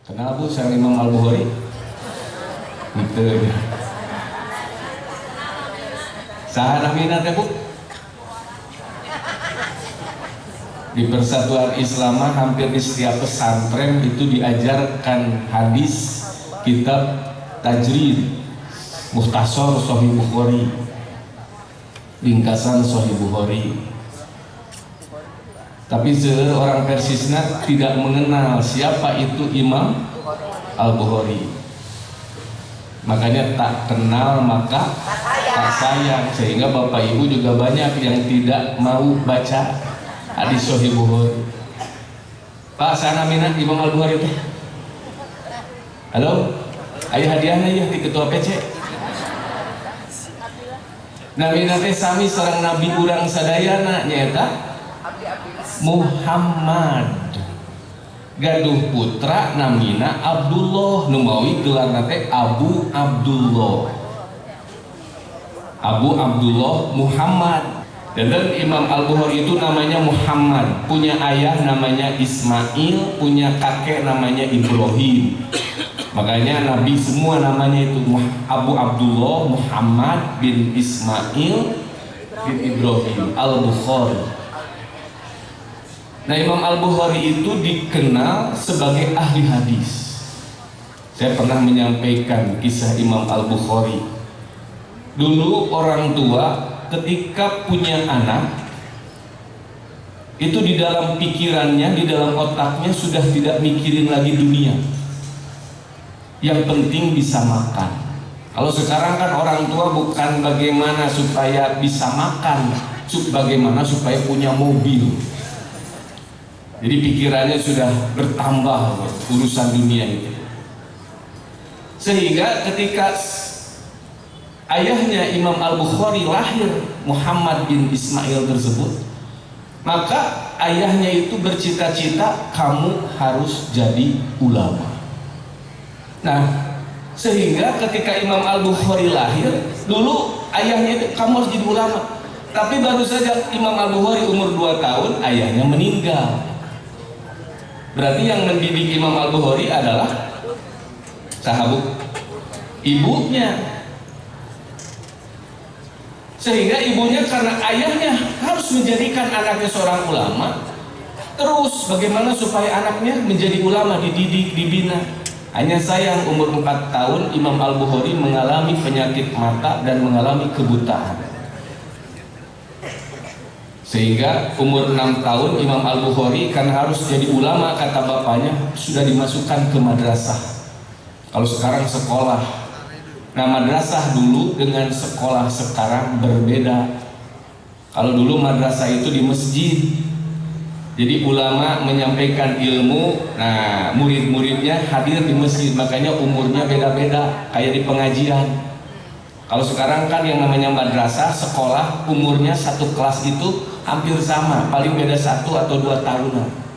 Kenal Bu sang Imam Al-Bukhari? Gitu. Saha namina teh Bu? Di Persatuan Islam hampir di setiap pesantren itu diajarkan hadis, kitab tajrid, mukhtasar Sahih Bukhari, ringkasan Sahih Bukhari. Tapi seorang Persisna tidak mengenal siapa itu Imam Al-Bukhari. Makanya tak kenal maka tak sayang, sehingga Bapak Ibu juga banyak yang tidak mau baca hadis Sahih Bukhari. Pak, sana minat Imam Al-Bukhari teh. Halo? Ayo hadiahnya ya di ketua PC. Nabi nate sami seorang nabi urang sadayana nyaeta Muhammad. Gaduh putra namina Abdullah, numawi gelar nate Abu Abdullah. Abu Abdullah Muhammad. Dan Imam Al-Bukhari itu namanya Muhammad, punya ayah namanya Ismail, punya kakek namanya Ibrahim. Makanya Nabi semua namanya itu Abu Abdullah Muhammad bin Ismail bin Ibrahim Al-Bukhari. Nah, Imam Al-Bukhari itu dikenal sebagai ahli hadis. Saya pernah menyampaikan kisah Imam Al-Bukhari. Dulu orang tua ketika punya anak, itu di dalam pikirannya, di dalam otaknya sudah tidak mikirin lagi dunia. Yang penting bisa makan. Kalau sekarang kan orang tua bukan bagaimana supaya bisa makan, bagaimana supaya punya mobil. Jadi pikirannya sudah bertambah urusan dunia itu. Sehingga ketika ayahnya Imam Al-Bukhari lahir Muhammad bin Ismail tersebut, maka ayahnya itu bercita-cita kamu harus jadi ulama. Nah, sehingga ketika Imam Al-Bukhari lahir, dulu ayahnya itu kamu harus jadi ulama. Tapi baru saja Imam Al-Bukhari umur 2 tahun, ayahnya meninggal. Berarti yang mendidik Imam Al-Bukhari adalah sahabat ibunya. Sehingga ibunya karena ayahnya harus menjadikan anaknya seorang ulama, terus bagaimana supaya anaknya menjadi ulama, dididik, dibina. Hanya sayang umur 4 tahun Imam Al-Bukhari mengalami penyakit mata dan mengalami kebutaan. Sehingga umur 6 tahun Imam Al-Bukhari kan harus jadi ulama, kata bapaknya, sudah dimasukkan ke madrasah. Kalau sekarang sekolah. Nah, madrasah dulu dengan sekolah sekarang berbeda. Kalau dulu madrasah itu di masjid, jadi ulama menyampaikan ilmu, nah murid-muridnya hadir di masjid, makanya umurnya beda-beda kayak di pengajian. Kalau sekarang kan yang namanya madrasah, sekolah, umurnya satu kelas itu hampir sama, paling beda 1 atau 2 tahunan.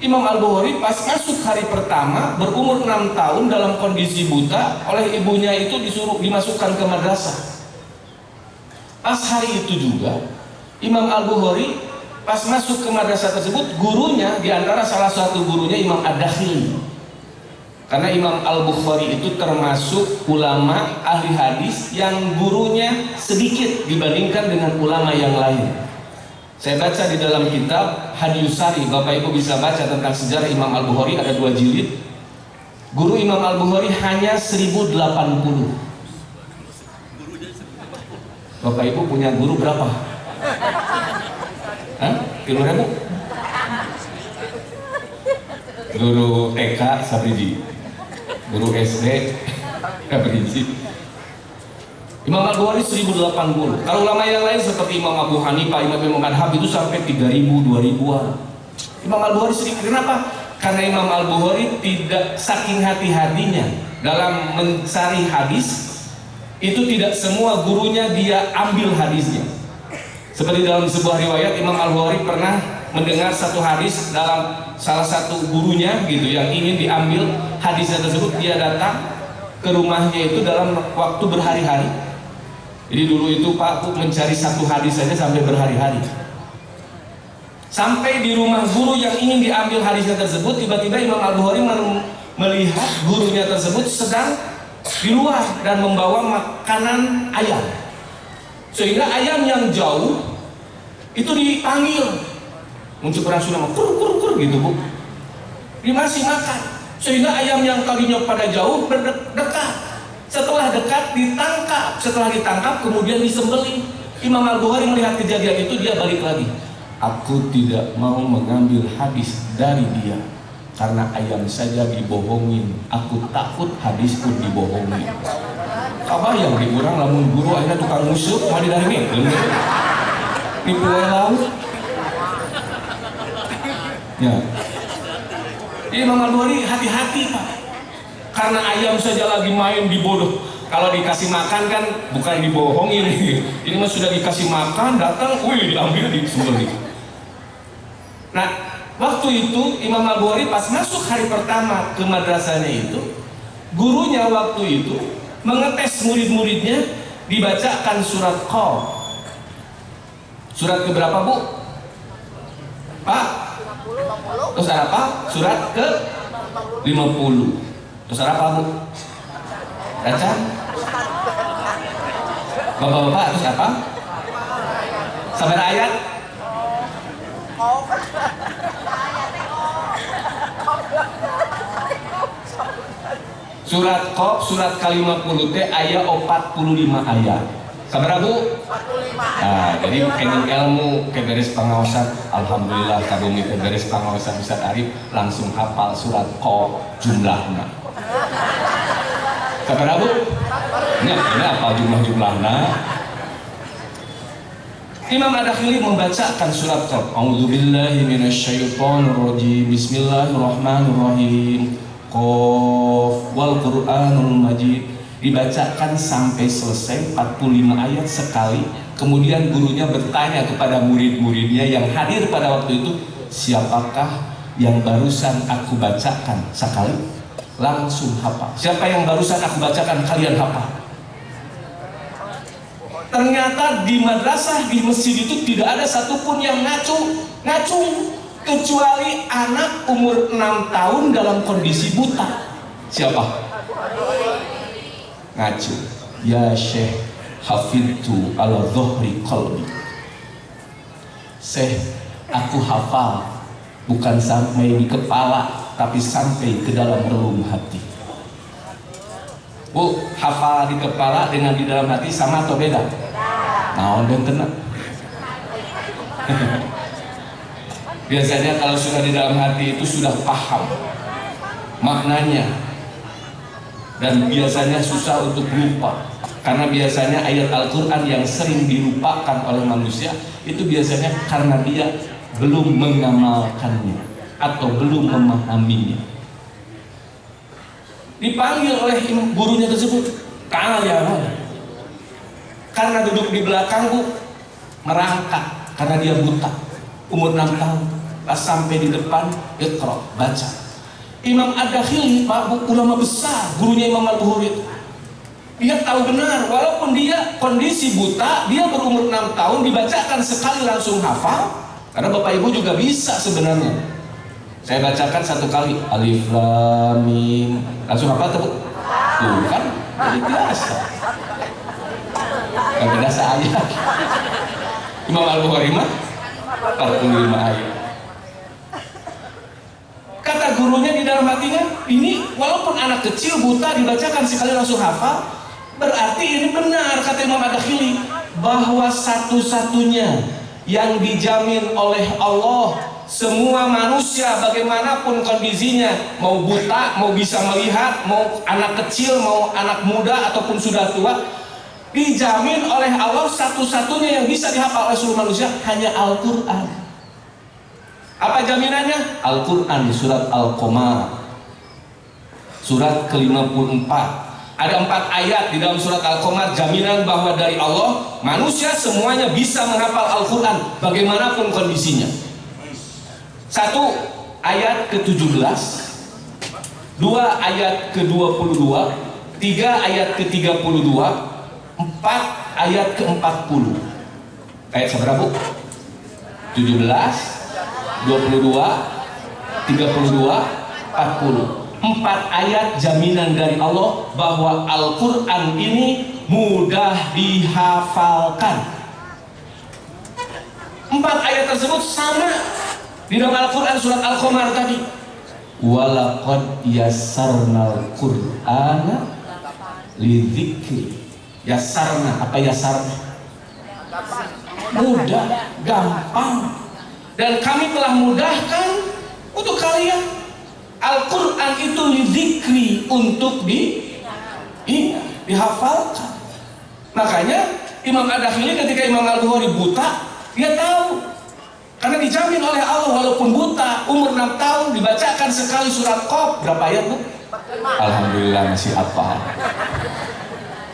Imam Al-Bukhari pas masuk hari pertama berumur 6 tahun dalam kondisi buta, oleh ibunya itu disuruh dimasukkan ke madrasah. Pas hari itu juga Imam Al-Bukhari pas masuk ke madrasah tersebut, gurunya diantara salah satu gurunya Imam Ad-Dakhili. Karena Imam Al-Bukhari itu termasuk ulama ahli hadis yang gurunya sedikit dibandingkan dengan ulama yang lain. Saya baca di dalam kitab Hadiyus Sari, Bapak Ibu bisa baca tentang sejarah Imam Al-Bukhari, ada 2 jilid. Guru Imam Al-Bukhari hanya 1080. Bapak Ibu punya guru berapa? Hah? 3.000? Guru TK sabriji, guru SD sabriji. Imam Al-Bukhari 1080. Kalau ulama yang lain seperti Imam Abu Hanifah, Imam Madhab itu sampai 3000, 2000-an. Imam Al-Bukhari sedikit. Kenapa? Karena Imam Al-Bukhari tidak, saking hati-hatinya dalam mencari hadis, itu tidak semua gurunya dia ambil hadisnya. Seperti dalam sebuah riwayat, Imam Al-Bukhari pernah mendengar satu hadis dalam salah satu gurunya gitu yang ingin diambil hadisnya tersebut, dia datang ke rumahnya itu dalam waktu berhari-hari. Jadi dulu itu Pak mencari satu hadis saja sampai berhari-hari. Sampai di rumah guru yang ingin diambil hadisnya tersebut, tiba-tiba Imam Al-Bukhari melihat gurunya tersebut sedang di luar dan membawa makanan ayam, sehingga ayam yang jauh itu dipanggil, muncul berangsur nama kur kur kur gitu Bu, dia masih makan, sehingga ayam yang tadinya pada jauh berdekat, setelah dekat ditangkap, setelah ditangkap kemudian disembelih. Imam Al-Bukhari melihat kejadian itu, dia balik lagi, aku tidak mau mengambil hadis dari dia karena ayam saja dibohongin, aku takut hadisku dibohongin. Kabayang di urang lamun guru akhirnya tukang musuh mau didaringin nipu wae laut ya. Imam Al-Bukhari hati-hati Pak, karena ayam saja lagi main dibodoh. Kalau dikasih makan kan bukan dibohongin, ini mah sudah dikasih makan, datang, wih diambil disembelih. Nah, waktu itu Imam Al-Bukhari pas masuk hari pertama ke madrasahnya itu, gurunya waktu itu mengetes murid-muridnya, dibacakan surat Qaf. Surat keberapa Bu? Pak? Terus ada apa? Surat ke 50. Terus ada apa Bu? Baca? Bapak-bapak, terus apa? Sampai ayat? Surat Qaf, surat ke-50 teh aya 45 ayat. Sabar Bu? 45 ayat. Nah, jadi kenging ilmu keberes pengawasan, alhamdulillah kabumi keberes pengawasan Ustaz Arif langsung hafal surat Qaf jumlahna. Sabar Bu? Ini apa jumlah-jumlahna? Imam Ad-Dakhili membacakan surat Qaf. A'udzubillahi minasyaitonirrajim. Bismillahirrahmanirrahim. Qaf wal Qur'anul Majid. Dibacakan sampai selesai 45 ayat sekali. Kemudian gurunya bertanya kepada murid-muridnya yang hadir pada waktu itu, siapakah yang barusan aku bacakan sekali? Langsung hafal. Siapa yang barusan aku bacakan kalian hafal? Ternyata di madrasah, di masjid itu tidak ada satupun yang ngacung, kecuali anak umur 6 tahun dalam kondisi buta. Siapa? Ngacu. Ya Syekh, hafidtu ala dhuhri qalbi. Syekh, aku hafal bukan sampai di kepala, tapi sampai ke dalam relung hati. Bu, hafal di kepala dengan di dalam hati sama atau beda? Nah, udah kena. Biasanya kalau sudah di dalam hati itu sudah paham maknanya, dan biasanya susah untuk lupa, karena biasanya ayat Al-Quran yang sering dilupakan oleh manusia itu biasanya karena dia belum mengamalkannya atau belum memahaminya. Dipanggil oleh gurunya tersebut, ya, karena duduk di belakang Bu, merangkak karena dia buta, umur 6 tahun. Pas sampai di depan, Iqra, baca. Imam Ad-Dakhili Pak Bu, ulama besar, gurunya Imam Al-Bukhari, dia tahu benar walaupun dia kondisi buta, dia berumur 6 tahun, dibacakan sekali langsung hafal. Karena Bapak Ibu juga bisa sebenarnya. Saya bacakan satu kali, Alif Lam Mim, langsung apa tuh? Tuh kan, jadi biasa. Yang biasa ayat. Imam Al-Bukhari mah 45 ayat. Kata gurunya di dalam hatinya, ini walaupun anak kecil buta dibacakan sekali langsung hafal, berarti ini benar kata Imam Ad-Dakhili, bahwa satu-satunya yang dijamin oleh Allah, semua manusia bagaimanapun kondisinya, mau buta, mau bisa melihat, mau anak kecil, mau anak muda ataupun sudah tua, dijamin oleh Allah satu-satunya yang bisa dihafal oleh seluruh manusia hanya Al-Quran. Apa jaminannya? Al-Quran, surat Al-Qamar, surat ke-54. Ada 4 ayat di dalam surat Al-Qamar, jaminan bahwa dari Allah manusia semuanya bisa menghafal Al-Quran bagaimanapun kondisinya. 1 ayat ke-17, 2 ayat ke-22, 3 ayat ke-32, 4 ayat ke-40. Ayat seberapa Bu? 17, 22, 32, 40. 4 ayat jaminan dari Allah bahwa Al-Quran ini mudah dihafalkan. 4 ayat tersebut sama di dalam Al-Quran surat Al-Qamar tadi. Walaqad yassarnal Qur'ana lidzikri. Yassarna, apa yassarna? Mudah, gampang. Dan kami telah mudahkan untuk kalian. Al-Quran itu lidzikri, untuk dihafalkan. Makanya Imam Ad-Dakhili ketika Imam Al-Bukhari buta, dia tahu. Karena dijamin oleh Allah walaupun buta, umur 6 tahun dibacakan sekali surat Qaf. Berapa ayat bu? Alhamdulillah masih hafal.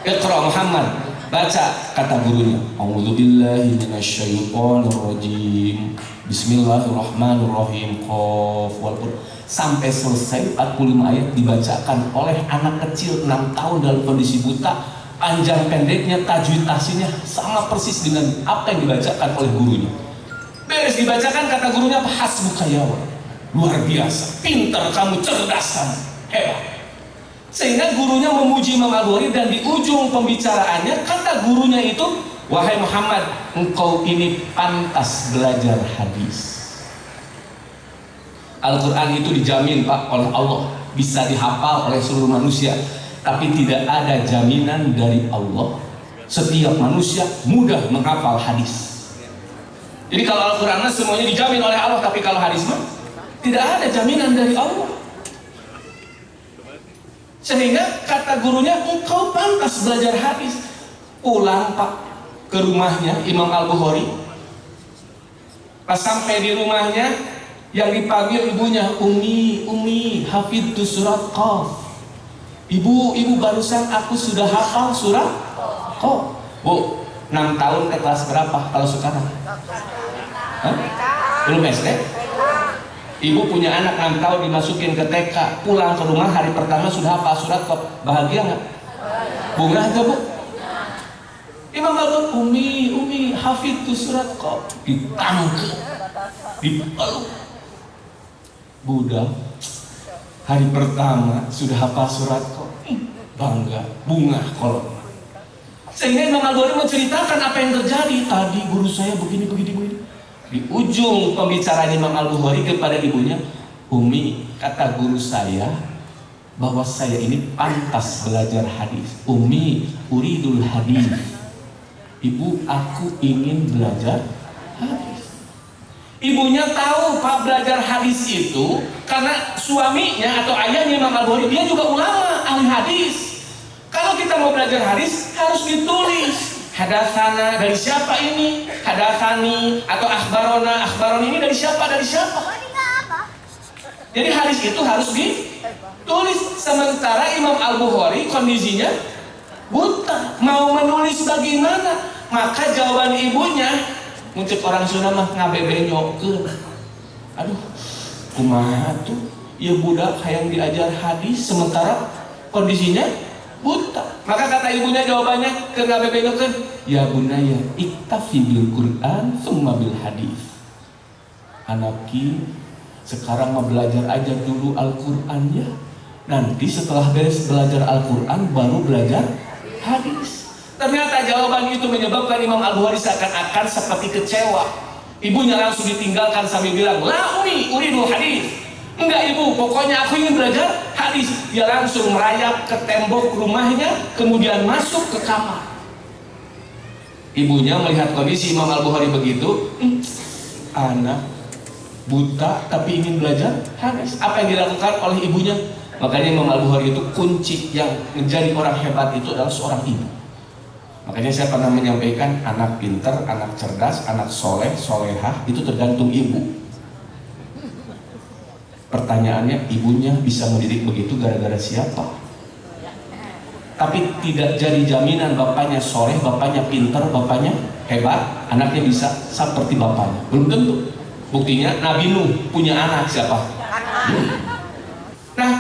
Iqra Muhammad, baca, kata gurunya. A'udzubillahi minasyaitonirrajim. Bismillahirrahmanirrahim. Qaf wal Qur'an. Sampai selesai 45 ayat dibacakan oleh anak kecil 6 tahun dalam kondisi buta. Panjang pendeknya, tajwid tahsinnya sama persis dengan apa yang dibacakan oleh gurunya. Beres dibacakan, kata gurunya, hasbuka ya wa. Luar biasa, pintar kamu, cerdas kamu, hebat. Sehingga gurunya memuji Imam Al-Bukhari, dan di ujung pembicaraannya kata gurunya itu, wahai Muhammad, engkau ini pantas belajar hadis. Al-Quran itu dijamin Pak oleh Allah bisa dihafal oleh seluruh manusia, tapi tidak ada jaminan dari Allah setiap manusia mudah menghafal hadis. Jadi kalau Al-Quran semuanya dijamin oleh Allah, tapi kalau hadis mah tidak ada jaminan dari Allah. Sehingga kata gurunya, engkau pantas belajar hadis. Pulang Pak ke rumahnya Imam Al-Bukhari. Pas sampai di rumahnya, yang dipanggil ibunya, Umi, hafidtu surat Qaf. Ibu barusan aku sudah hafal surat Qaf. Bu, 6 tahun ke kelas berapa kalau sekarang? Hah? Belum SD? Ibu punya anak 6 tahun dimasukin ke TK, pulang ke rumah hari pertama sudah hafal surat Qaf. Bahagia nggak? Bunga aja bu? Imam Al-Bukhari, Umi, hafidtu surat Qaf. Ditangkep, dipeluk. Budak hari pertama sudah hafal surat Qaf, bangga, bunga kolot. Sehingga Imam Al-Bukhari menceritakan apa yang terjadi. Tadi guru saya begini. Di ujung pembicaraan Imam Al-Bukhari kepada ibunya, Umi, kata guru saya bahwa saya ini pantas belajar hadis. Umi, uridul hadis. Ibu, aku ingin belajar hadis. Ibunya tahu Pak belajar hadis itu karena suaminya atau ayahnya Imam Al-Bukhari, dia juga ulama, ahli hadis. Kalau kita mau belajar hadis harus ditulis. Hadatsana dari siapa ini? Hadatsani atau akhbarona ini dari siapa? Jadi hadis itu harus ditulis. Sementara Imam Al-Bukhari kondisinya buta, mau menulis bagaimana? Maka jawaban ibunya, muncul orang Sunda mah ngabebenyokeun. Aduh, kumaha tuh? Ya budak hayang diajar hadis sementara kondisinya buta. Maka kata ibunya jawabannya ke ngabebenyokeun, ya bunaya iktafi bil Quran tsumma bil hadis. Anaki, sekarang mah belajar aja dulu Al-Qur'an ya. Nanti setelah beres belajar Al-Qur'an baru belajar hadis. Ternyata jawaban itu menyebabkan Imam Al-Bukhari seakan-akan seperti kecewa. Ibunya langsung ditinggalkan sambil bilang, la umi, uridul hadis. Enggak ibu, pokoknya aku ingin belajar hadis. Dia langsung merayap ke tembok rumahnya, kemudian masuk ke kamar. Ibunya melihat kondisi Imam Al-Bukhari begitu, anak buta tapi ingin belajar hadis. Apa yang dilakukan oleh ibunya? Makanya Imam Al-Bukhari itu kunci yang menjadi orang hebat itu adalah seorang ibu. Makanya saya pernah menyampaikan, anak pintar, anak cerdas, anak soleh, solehah itu tergantung ibu. Pertanyaannya, ibunya bisa mendidik begitu gara-gara siapa? Tapi tidak jadi jaminan bapaknya soleh, bapaknya pintar, bapaknya hebat, anaknya bisa seperti bapaknya. Belum tentu. Buktinya Nabi Nuh punya anak siapa? Nah,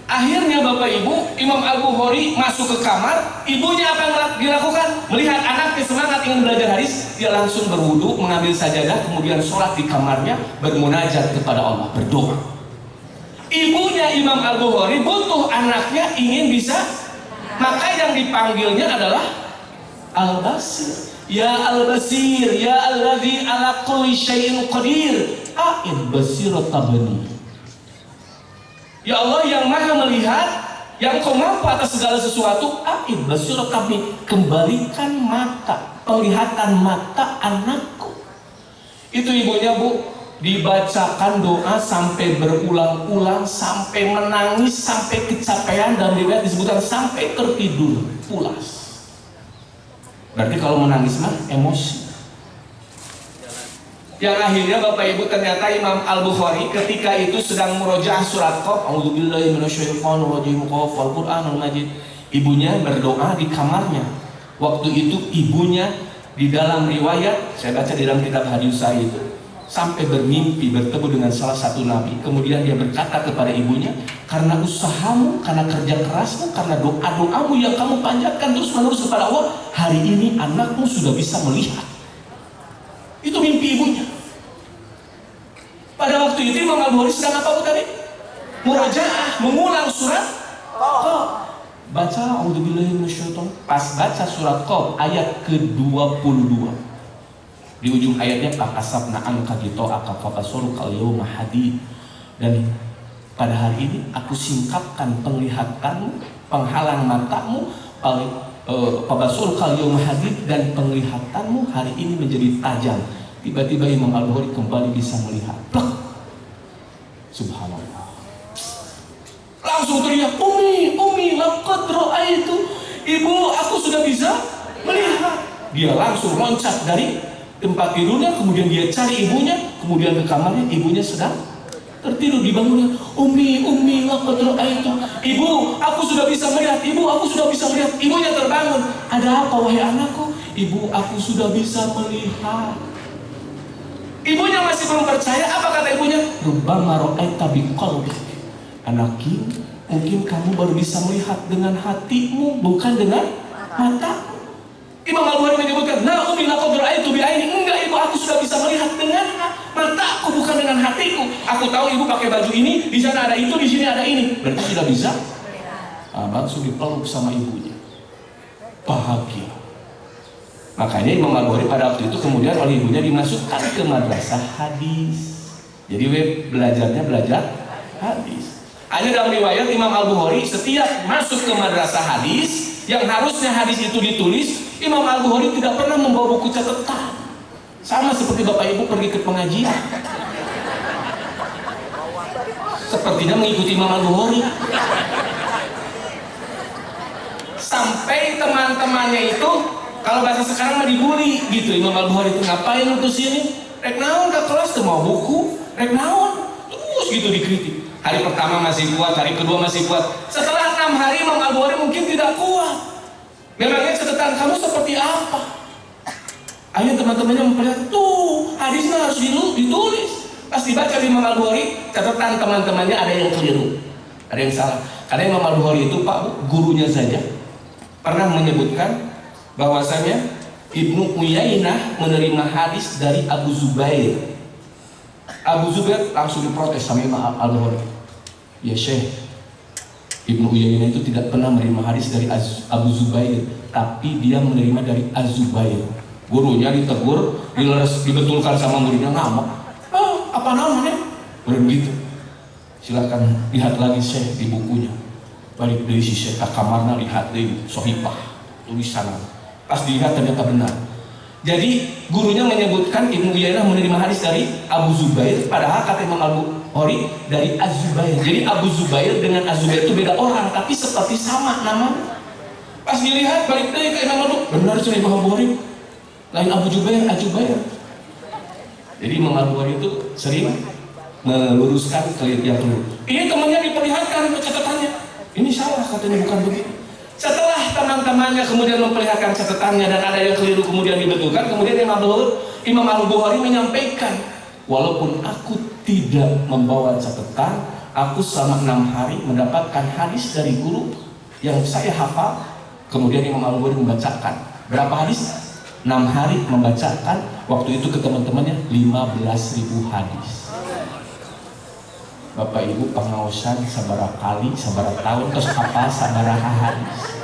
akhirnya Bapak Ibu, Imam Al-Bukhari masuk ke kamar. Ibunya apa yang dilakukan? Melihat anaknya semangat ingin belajar hadis, dia langsung berwudu, mengambil sajadah, kemudian sholat di kamarnya, bermunajat kepada Allah, berdoa. Ibunya Ibunya Imam Al-Bukhari butuh anaknya ingin bisa, maka yang dipanggilnya adalah Al-Basir. Ya Al-Basir, ya alladzi ala kulli syai'in qadir, a'id basirata bani. Ya Allah yang maha melihat, yang kau mampu atas segala sesuatu, a'id basirata bani, kembalikan mata, penglihatan mata anakku. Itu ibunya, Bu, dibacakan doa sampai berulang-ulang, sampai menangis, sampai kecapean, dan riwayat disebutkan sampai tertidur pulas. Berarti kalau menangis mah emosi. Yang akhirnya Bapak Ibu, ternyata Imam Al-Bukhari ketika itu sedang murojaah surat Qaf, a'udzubillahi minasyaitonir rajim, Qaf wal Qur'anul Majid. Ibunya berdoa di kamarnya. Waktu itu ibunya di dalam riwayat, saya baca di dalam kitab hadis saya itu, sampai bermimpi bertemu dengan salah satu nabi. Kemudian dia berkata kepada ibunya, karena usahamu, karena kerja kerasmu, karena doa-doamu yang kamu panjatkan terus menerus kepada Allah, hari ini anakmu sudah bisa melihat. Itu mimpi ibunya. Pada waktu itu Imam Al-Bukhari sedang apa, Bu, tadi? Murajaah, mengulang surat Qaf. Baca a'udzubillahi minasyaitonir. Pas baca surat Qaf ayat ke-22, di ujung ayatnya pakasabna anka ghita'aka fabasarukal yawma hadid, dan pada hari ini aku singkapkan penglihatanmu, penghalang matamu, fabasarukal yawma hadid, dan penglihatanmu hari ini menjadi tajam. Tiba-tiba Imam Al-Bukhari kembali bisa melihat. Plak. Subhanallah. Langsung teriak, Umi, laqad ra'aitu. Ibu, aku sudah bisa melihat. Dia langsung loncat dari tempat tidurnya, kemudian dia cari ibunya, kemudian ke kamarnya, ibunya sedang tertidur. Dibangunnya, Umi, laqad ra'aitu. Ibu, aku sudah bisa melihat. Ibu, aku sudah bisa melihat. Ibunya terbangun. Ada apa, wahai anakku? Ibu, aku sudah bisa melihat. Ibunya masih belum percaya. Apa kata ibunya? Rubbama ra'aita biqalbik. Anakku, mungkin kamu baru bisa melihat dengan hatimu, bukan dengan mata. Imam Al-Bukhari menyebutkan, nah Umi laqad ra'aitu bi'aini. Enggak, ibu, aku sudah bisa melihat dengan mataku, bukan dengan hatiku. Aku tahu ibu pakai baju ini, di sana ada itu, di sini ada ini. Berarti sudah bisa. Langsung dipeluk sama ibunya. Bahagia. Makanya Imam Al-Bukhari pada waktu itu kemudian oleh ibunya dimasukkan ke madrasah hadis. Jadi belajar hadis. Ada dalam riwayat Imam Al-Bukhari setiap masuk ke madrasah hadis yang harusnya hadis itu ditulis, Imam Al-Bukhari tidak pernah membawa buku catatan. Sama seperti Bapak Ibu pergi ke pengajian, sepertinya mengikuti Imam Al-Bukhari. Sampai teman-temannya itu, kalau bahasa sekarang mah dibully gitu. Imam Al-Bukhari itu, ngapain lu tuh sini? Rek naon ke kelas tuh mau buku, rek naon, terus gitu dikritik. Hari pertama masih kuat, hari kedua masih kuat. Setelah 6 hari Imam Al-Bukhari mungkin tidak kuat. Memangnya catatan kamu seperti apa? Ayo teman-temannya memperlihatkan, tuh hadisnya harus ditulis. Pas dibaca di Imam Al-Bukhari, catatan teman-temannya ada yang keliru, ada yang salah. Karena Imam Al-Bukhari itu, Pak, gurunya saja pernah menyebutkan bahwasanya Ibnu Uyainah menerima hadis dari Abu Zubair. Abu Zubair langsung diprotes sama Imam Al-Bukhari. Ya Syekh, Ibnu Uyainah itu tidak pernah menerima hadis dari Abu Zubair, tapi dia menerima dari Az-Zubair. Gurunya ditegur, dibetulkan sama muridnya, ngamuk. Apa namanya? Begitu. Silakan lihat lagi Syekh di bukunya. Balik dari si Syekh ke kamarnya, lihat dari Sohibah tulisan. Pas dilihat ternyata benar. Jadi gurunya menyebutkan Ibnu Uyainah menerima hadis dari Abu Zubair, padahal kata Imam Al-Bukhari dari Az-Zubair. Jadi Abu Zubair dengan Az-Zubair itu beda orang, tapi seperti sama namanya. Pas dilihat balik dari ke Imam Al-Bukhari, benar cerita Imam Al-Bukhari, lain Abu Zubair, Az-Zubair. Jadi Imam Al-Bukhari itu sering meluruskan yang keliru. Ini temannya diperlihatkan catatannya, ini salah katanya, bukan begitu. Setelah teman-temannya kemudian memperlihatkan catatannya dan ada yang keliru kemudian dibetulkan, kemudian Imam Al-Bukhari menyampaikan, walaupun aku tidak membawa catatan, aku selama 6 hari mendapatkan hadis dari guru yang saya hafal. Kemudian Imam Al-Bukhari membacakan berapa hadis? 6 hari membacakan waktu itu ke teman-temannya 15.000 hadis. Bapak Ibu pengaosan sabaraha kali sabaraha tahun terus apa sabaraha hadis.